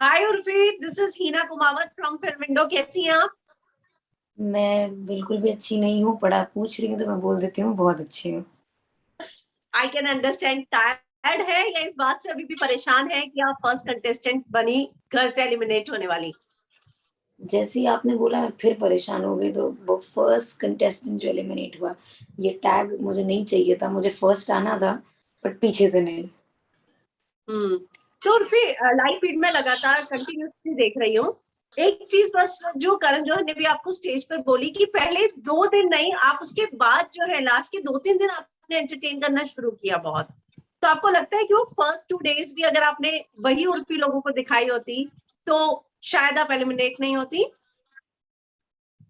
Hi Urfi, this is Heena Kumawat from film window. कैसी हैं आप? मैं बिल्कुल भी अच्छी नहीं हूँ, पर आप पूछ रही हूँ तो मैं बोल देती हूँ बहुत अच्छी हूँ। I can understand. टायर्ड है या इस बात से अभी भी परेशान है कि आप फर्स्ट कंटेस्टेंट बनी घर से एलिमिनेट होने वाली? जैसे ही आपने बोला मैं फिर परेशान हो गई। तो वो फर्स्ट कंटेस्टेंट जो एलिमिनेट हुआ, ये टैग मुझे नहीं चाहिए था। मुझे फर्स्ट आना था, बट पीछे से नहीं। हम्म। तो उर्फी, लाइव फीड में लगातार कंटिन्यूसली देख रही हूँ। एक चीज बस जो करण जौहर ने भी आपको स्टेज पर बोली कि पहले 2 दिन नहीं, आप उसके बाद जो है लास्ट के 2-3 दिन आपने एंटरटेन करना शुरू किया बहुत। तो आपको लगता है कि वो फर्स्ट 2 डेज भी अगर आपने वही उर्फी लोगों को दिखाई होती तो शायद आप एलिमिनेट नहीं होती?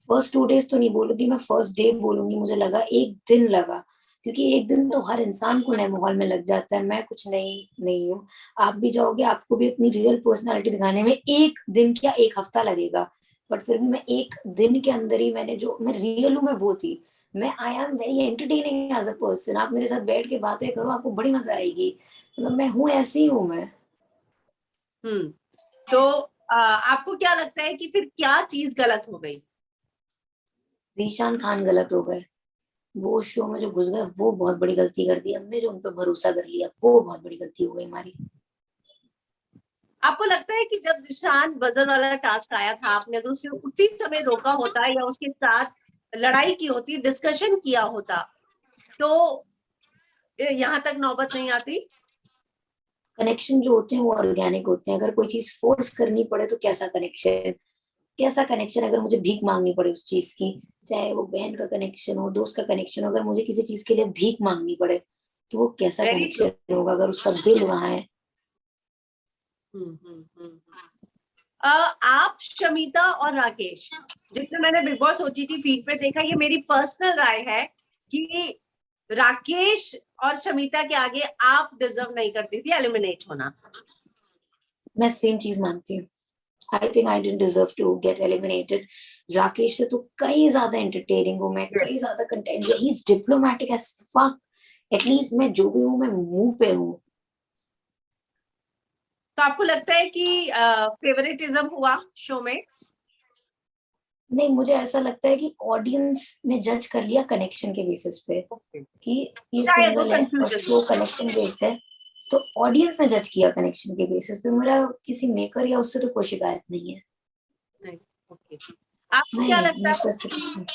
फर्स्ट 2 डेज तो नहीं बोलूंगी, मैं फर्स्ट डे बोलूंगी। मुझे लगा, एक दिन लगा, क्योंकि एक दिन तो हर इंसान को नए माहौल में लग जाता है। मैं कुछ नई नहीं हूँ। आप भी जाओगे, आपको भी अपनी रियल पर्सनालिटी दिखाने में एक दिन क्या एक हफ्ता लगेगा। बट फिर भी मैं एक दिन के अंदर ही, मैंने जो मैं रियल हूँ मैं वो थी। मैं I am very entertaining as a person. आप मेरे साथ बैठ के बातें करो, आपको बड़ी मजा आएगी। मतलब मैं हूँ, ऐसी हूँ मैं। हम्म। तो आपको क्या लगता है कि फिर क्या चीज गलत हो गई? जीशान खान गलत हो गए। वो शो में जो घुस गए, वो बहुत बड़ी गलती कर दी। हमने जो उन पर भरोसा कर लिया, वो बहुत बड़ी गलती हो गई हमारी। आपको लगता है कि जब निशान बजर वाला टास्क आया था, आपने अगर उसे उसी समय रोका होता या उसके साथ लड़ाई की होती, डिस्कशन किया होता, तो यहाँ तक नौबत नहीं आती? कनेक्शन जो होते हैं वो ऑर्गेनिक होते हैं। अगर कोई चीज फोर्स करनी पड़े तो कैसा कनेक्शन, कैसा कनेक्शन। अगर मुझे भीख मांगनी पड़े उस चीज की, चाहे वो बहन का कनेक्शन हो, दोस्त का कनेक्शन हो, अगर मुझे किसी चीज के लिए भीख मांगनी पड़े, तो वो कैसा वेरी ट्रू। कनेक्शन होगा अगर उसका दिल वहां है। हम्म, हम्म, आप, शमिता और राकेश, जितने मैंने बिग बॉस ओटीटी फीड पे देखा, ये मेरी पर्सनल राय है कि राकेश और शमिता के आगे आप डिजर्व नहीं करती थी एलिमिनेट होना। मैं सेम चीज मानती हूँ। I think I didn't deserve to get eliminated. Rakesh से तो कई ज्यादा एंटरटेनिंग हूँ मैं, कई ज्यादा content. He is diplomatic as fuck. At least मैं जो भी हूँ, मैं मुंह पे हूँ। तो आपको लगता है कि फेवरेटिज्म हुआ शो में? नहीं, मुझे ऐसा लगता है कि ऑडियंस ने जज कर लिया कनेक्शन के बेसिस पे, ओके। कि ये शायद वो सिंगल है और कंफ्यूजन शो कनेक्शन बेस्ड है। तो ऑडियंस ने जज किया कनेक्शन के बेसिस पे। मेरा किसी मेकर या उससे तो कोई शिकायत नहीं है। नहीं। ओके। आपको नहीं क्या नहीं, लगता मेकर है से कुछ नहीं।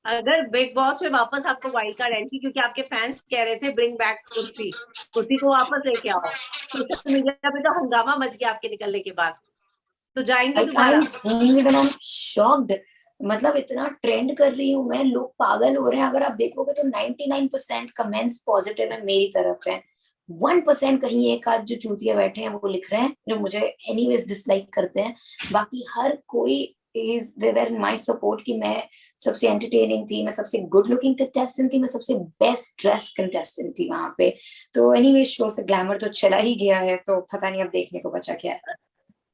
अगर बिग बॉस में वापस आपको वाइल्ड कार्ड एंट्री, क्योंकि आपके फैंस कह रहे थे ब्रिंग बैक कुर्सी, कुर्सी को वापस लेके आओ, सोशल मीडिया पे तो हंगामा मच गया आपके निकलने के बाद, तो जाएंगे लाइक आई एम दोबारा? Seeing it and I am shocked. मतलब इतना ट्रेंड कर रही हूँ मैं, लोग पागल हो रहे हैं। अगर आप देखोगे तो 99% कमेंट्स पॉजिटिव है, मेरी तरफ है। 1% कहीं एक आध जो चूतिया बैठे हैं वो लिख रहे हैं, जो मुझे एनीवेज डिसलाइक करते हैं। बाकी हर कोई is there in my support, कि मैं सबसे एंटरटेनिंग थी, मैं सबसे गुड लुकिंग कंटेस्टेंट थी, मैं सबसे बेस्ट ड्रेस कंटेस्टेंट थी वहां पे। तो एनीवे शो से ग्लैमर तो चला ही गया है, तो पता नहीं अब देखने को बचा क्या है।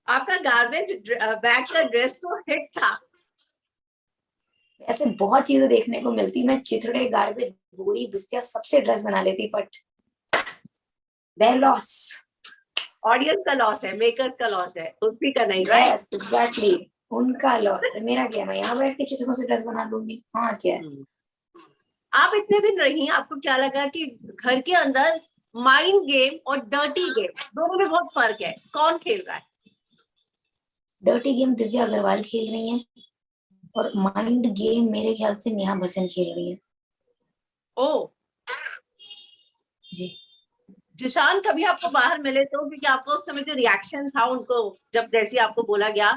आपका गार्बेज बैग का ड्रेस तो हिट था। ऐसे बहुत चीजें देखने को मिलती। मैं चिथड़े, गार्बेज, बोरी, बिस्तिया सबसे ड्रेस बना लेती, बट देयर लॉस। ऑडियंस का लॉस है, मेकर्स का लॉस है, उर्फी का नहीं, राइट? Yes exactly. उनका लॉस है, मेरा क्या। मैं यहाँ बैठ के चिथड़ों से ड्रेस बना लूंगी, हाँ क्या है। आप इतने दिन रही, आपको क्या लगा कि घर के अंदर माइंड गेम और डर्टी गेम दोनों में बहुत फर्क है, कौन खेल रहा है? डर्टी गेम दिव्या अग्रवाल खेल रही है, और माइंड गेम मेरे ख्याल से नेहा भसन खेल रही है। ओ। जी। जिशान कभी आपको बाहर मिले तो, क्योंकि आपको उस समय जो रिएक्शन था उनको, जब जैसे आपको बोला गया,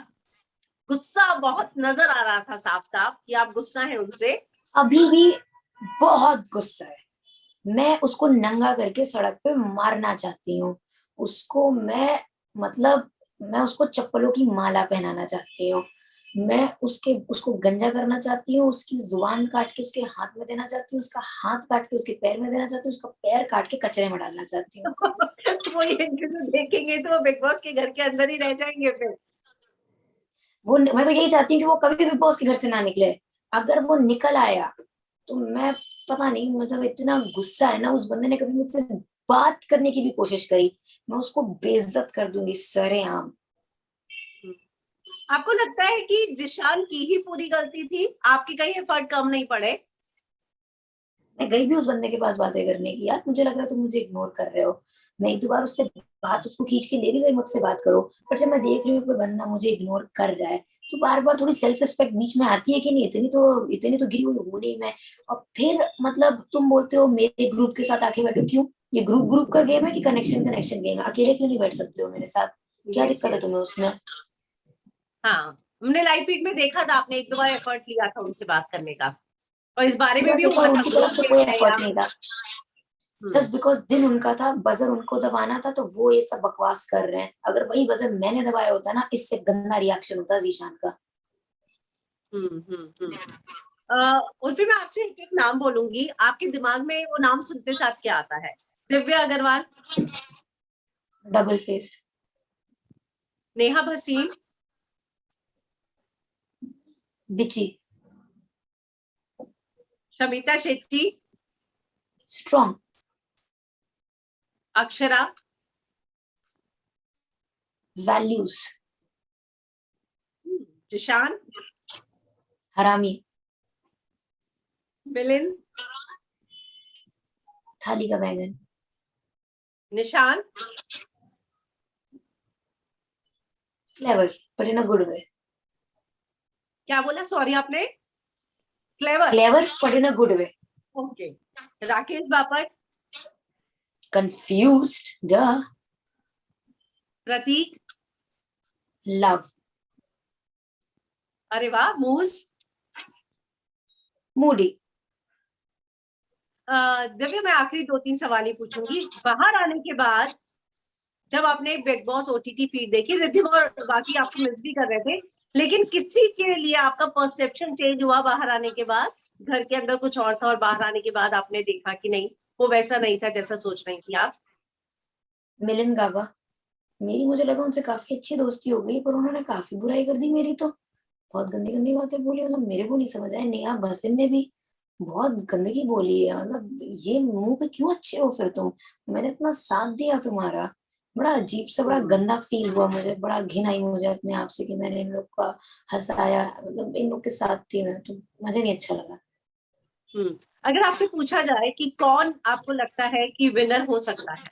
गुस्सा बहुत नजर आ रहा था, साफ साफ कि आप गुस्सा हैं उनसे। अभी भी बहुत गुस्सा है। मैं उसको नंगा करके सड़क पे मारना चाहती हूँ। उसको मैं, मतलब मैं उसको चप्पलों की माला पहनाना चाहती हूँ। मैं उसको गंजा करना चाहती हूँ। उसकी जुबान काट के उसके हाथ में देना चाहती हूँ, उसका हाथ काट के उसके पैर में देना चाहती हूँ, उसका पैर काट के कचरे में डालना चाहती हूँ। वो ये इंटरव्यू देखेंगे तो वो बिग बॉस के घर के अंदर ही रह जाएंगे फिर। मैं तो यही चाहती हूँ कि वो कभी भी बिग बॉस के घर से ना निकले। अगर वो निकल आया तो मैं, पता नहीं, मतलब इतना गुस्सा है ना। उस बंदे ने कभी मुझसे बात करने की भी कोशिश करी, मैं उसको बेइज्जत कर दूंगी सरेआम। आपको लगता है कि जिशान की ही पूरी गलती थी, आपके कहीं एफर्ट कम नहीं पड़े? मैं गई भी उस बंदे के पास बातें करने की, यार मुझे लग रहा है तुम मुझे इग्नोर कर रहे हो। मैं एक दो बार उससे बात उसको खींच के ले भी गई, मुझसे बात करो, पर जब मैं देख रही हूँ कोई बंदा मुझे इग्नोर कर रहा है, तो बार बार थोड़ी सेल्फ रिस्पेक्ट बीच में आती है कि नहीं? इतनी तो गिरी हुई हूं नहीं मैं। और फिर मतलब तुम बोलते हो मेरे ग्रुप के साथ आके बैठो, क्यों? ये ग्रुप ग्रुप का गेम है कि कनेक्शन कनेक्शन गेम है? अकेले क्यों नहीं बैठ सकते हो मेरे साथ? क्या यस दिक्कत है यस, तुम्हें उसमें? हाँ, हमने लाइव फीड में देखा था, आपने एक दो बार एफर्ट लिया था उनसे बात करने का, और इस बारे में मेरा भी देखो हुआ था, उनकी तरफ ग्रुप से में कोई भी है एफर्ट आप। नहीं था, जस्ट बिकॉज दिन उनका था, बजर उनको दबाना था, तो वो ये सब बकवास कर रहे हैं। अगर वही बजर मैंने दबाया होता ना, इससे गंदा रिएक्शन होता जीशान का। उर्फी, मैं आपसे एक एक नाम बोलूंगी, आपके दिमाग में वो नाम सुनते साथ क्या आता है? Divya Agarwal, double faced, Neha Bhasin, bitchy, Shamita Shetty, strong, Akshara, values, Zeeshan, हरामी, मिलिंद, थाली का बैंगन, Nishan, clever but in a good way. क्या बोला, सॉरी आपने? Clever, clever but in a good way. Okay. Rakesh Bapat, confused, the, Prateek, love, अरे वाह, मूज, मूडी। दिव्या, मैं आखिरी दो तीन सवाल ही पूछूंगी। बाहर आने के बाद जब आपने बिग बॉस ओटीटी फीड देखी, रिद्धिमा और बाकी आपको मिस भी कर रहे थे, लेकिन किसी के लिए आपका परसेप्शन चेंज हुआ बाहर आने के बाद? घर के अंदर कुछ और था और बाहर आने के बाद आपने देखा कि नहीं, वो वैसा नहीं था जैसा सोच रही थी आप? मिलिंद गाबा, मेरी मुझे लगा उनसे काफी अच्छी दोस्ती हो गई, पर उन्होंने काफी बुराई कर दी मेरी तो। बहुत गंदी गंदी बातें बोली, मतलब मेरे को नहीं समझ आया। नेहा भसीन ने भी बहुत गंदगी बोली है, मतलब ये मुंह पे क्यों अच्छे हो फिर तुम? मैंने इतना साथ दिया तुम्हारा, बड़ा अजीब सा, बड़ा गंदा फील हुआ मुझे, बड़ा घिन आई मुझे अपने आप से कि मैंने इन लोग का हंसाया, मतलब इन लोग के साथ थी मैं, तो मुझे नहीं अच्छा लगा। अगर आपसे पूछा जाए कि कौन आपको लगता है कि विनर हो सकता है,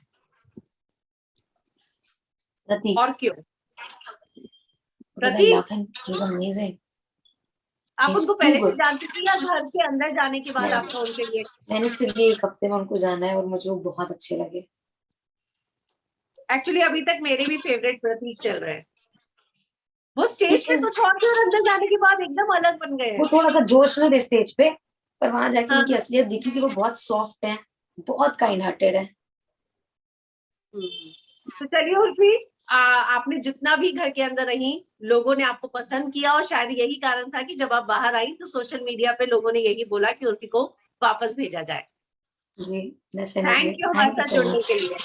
प्रतीक, और क्यों? because I love Prateek, him, he's amazing, आप he's उनको too पहले से good। जानते थे या घर के अंदर जाने के बाद मैं आपका उनके लिए? मैंने सिर्फ ये एक हफ्ते में उनको जाना है और मुझे वो बहुत अच्छे लगे। एक्चुअली अभी तक मेरे भी फेवरेट प्रतीक चल रहे हैं। वो स्टेज पे Because कुछ और थे और अंदर जाने के बाद एकदम अलग बन गए वो हैं। थोड़ा सा जोश में थे स्टेज पे, पर वहां जाके हाँ, उनकी असलियत दिखी कि वो बहुत सॉफ्ट है, बहुत काइंड हार्टेड है। तो चलिए उर्फी, आपने जितना भी घर के अंदर रही, लोगों ने आपको पसंद किया, और शायद यही कारण था कि जब आप बाहर आई तो सोशल मीडिया पे लोगों ने यही बोला कि उर्फी को वापस भेजा जाए। जी, थैंक डेफिनेटली, यू हमारे थैंक यू साथ सो जुड़ने मच। के लिए।